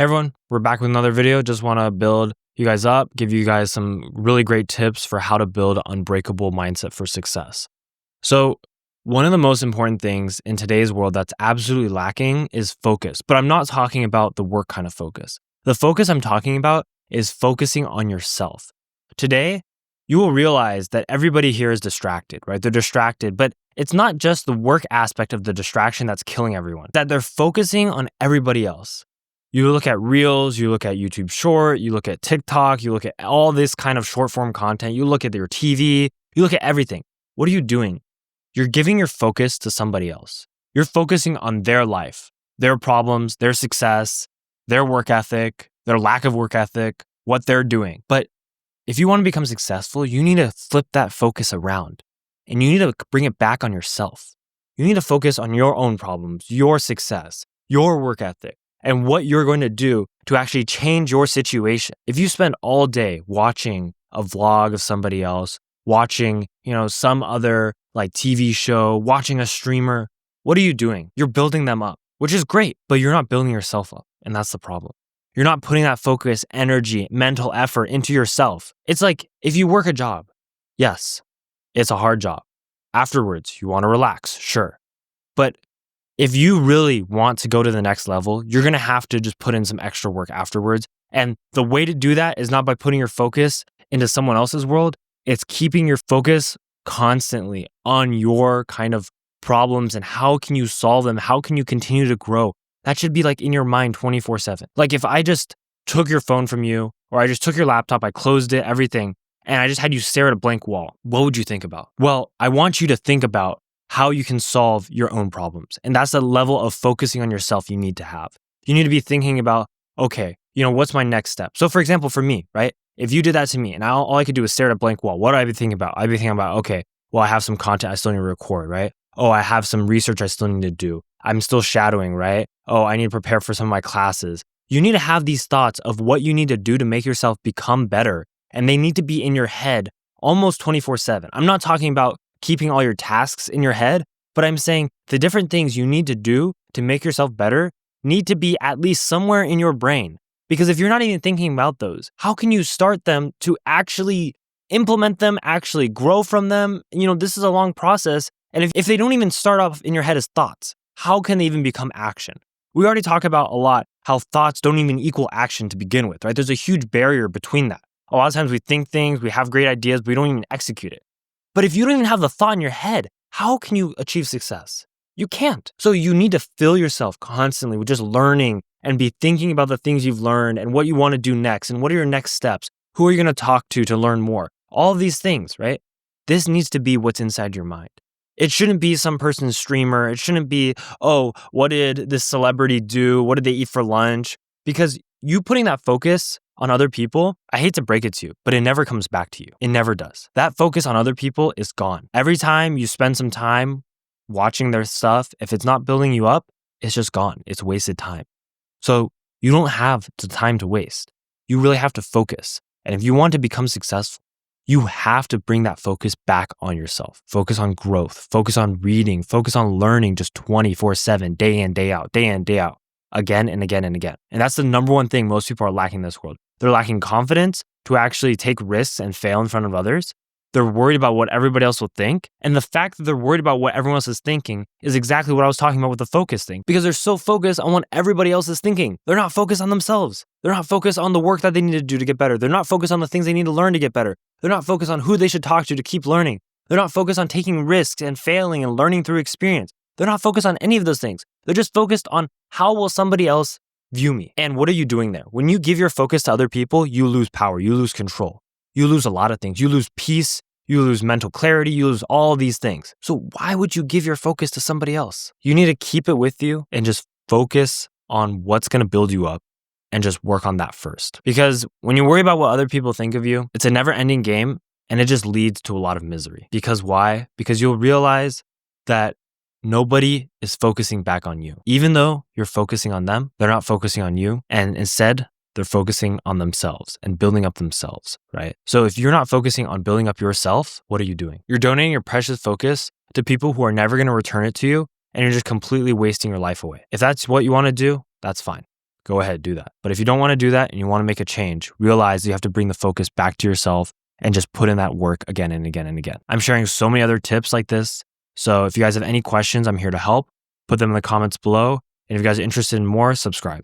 Hey everyone, we're back with another video. Just want to build you guys up, give you guys some really great tips for how to build an unbreakable mindset for success. So one of the most important things in today's world that's absolutely lacking is focus. But I'm not talking about the work kind of focus. The focus I'm talking about is focusing on yourself. Today, you will realize that everybody here is distracted, right? They're distracted, but it's not just the work aspect of the distraction that's killing everyone, that they're focusing on everybody else. You look at Reels, you look at YouTube Short, you look at TikTok, you look at all this kind of short form content, you look at your TV, you look at everything. What are you doing? You're giving your focus to somebody else. You're focusing on their life, their problems, their success, their work ethic, their lack of work ethic, what they're doing. But if you want to become successful, you need to flip that focus around and you need to bring it back on yourself. You need to focus on your own problems, your success, your work ethic, and what you're going to do to actually change your situation. If you spend all day watching a vlog of somebody else, watching, some other like TV show, watching a streamer, what are you doing? You're building them up, which is great, but you're not building yourself up. And that's the problem. You're not putting that focus, energy, mental effort into yourself. It's like if you work a job, yes, it's a hard job. Afterwards, you want to relax, sure. But if you really want to go to the next level, you're going to have to just put in some extra work afterwards. And the way to do that is not by putting your focus into someone else's world. It's keeping your focus constantly on your kind of problems and how can you solve them? How can you continue to grow? That should be like in your mind 24/7. Like if I just took your phone from you or I just took your laptop, I closed it, everything, and I just had you stare at a blank wall, what would you think about? Well, I want you to think about how you can solve your own problems. And that's the level of focusing on yourself you need to have. You need to be thinking about, okay, what's my next step? So for example, for me, right? If you did that to me and all I could do is stare at a blank wall, what would I be thinking about? I'd be thinking about, okay, well, I have some content I still need to record, right? Oh, I have some research I still need to do. I'm still shadowing, right? Oh, I need to prepare for some of my classes. You need to have these thoughts of what you need to do to make yourself become better. And they need to be in your head almost 24/7. I'm not talking about keeping all your tasks in your head, but I'm saying the different things you need to do to make yourself better need to be at least somewhere in your brain. Because if you're not even thinking about those, how can you start them to actually implement them, actually grow from them? This is a long process. And if they don't even start off in your head as thoughts, how can they even become action? We already talked about a lot how thoughts don't even equal action to begin with, right? There's a huge barrier between that. A lot of times we think things, we have great ideas, but we don't even execute it. But if you don't even have the thought in your head, how can you achieve success? You can't. So you need to fill yourself constantly with just learning and be thinking about the things you've learned and what you want to do next and what are your next steps? Who are you going to talk to learn more? All of these things, right? This needs to be what's inside your mind. It shouldn't be some person's streamer. It shouldn't be, oh, what did this celebrity do? What did they eat for lunch? Because you putting that focus on other people, I hate to break it to you, but it never comes back to you. It never does. That focus on other people is gone. Every time you spend some time watching their stuff, if it's not building you up, it's just gone. It's wasted time. So you don't have the time to waste. You really have to focus. And if you want to become successful, you have to bring that focus back on yourself. Focus on growth, focus on reading, focus on learning just 24/7, day in, day out, again and again and again. And that's the number one thing most people are lacking in this world. They're lacking confidence to actually take risks and fail in front of others. They're worried about what everybody else will think. And the fact that they're worried about what everyone else is thinking is exactly what I was talking about with the focus thing. Because they're so focused on what everybody else is thinking. They're not focused on themselves. They're not focused on the work that they need to do to get better. They're not focused on the things they need to learn to get better. They're not focused on who they should talk to keep learning. They're not focused on taking risks and failing and learning through experience. They're not focused on any of those things. They're just focused on how will somebody else view me? And what are you doing there? When you give your focus to other people, you lose power, you lose control. You lose a lot of things. You lose peace, you lose mental clarity, you lose all these things. So why would you give your focus to somebody else? You need to keep it with you and just focus on what's going to build you up and just work on that first. Because when you worry about what other people think of you, it's a never-ending game and it just leads to a lot of misery. Because why? Because you'll realize that nobody is focusing back on you. Even though you're focusing on them, they're not focusing on you. And instead, they're focusing on themselves and building up themselves, right? So if you're not focusing on building up yourself, what are you doing? You're donating your precious focus to people who are never going to return it to you, and you're just completely wasting your life away. If that's what you want to do, that's fine. go ahead, do that. But if you don't want to do that and you want to make a change, realize you have to bring the focus back to yourself and just put in that work again and again and again. I'm sharing so many other tips like this. So if you guys have any questions, I'm here to help. Put them in the comments below. And if you guys are interested in more, subscribe.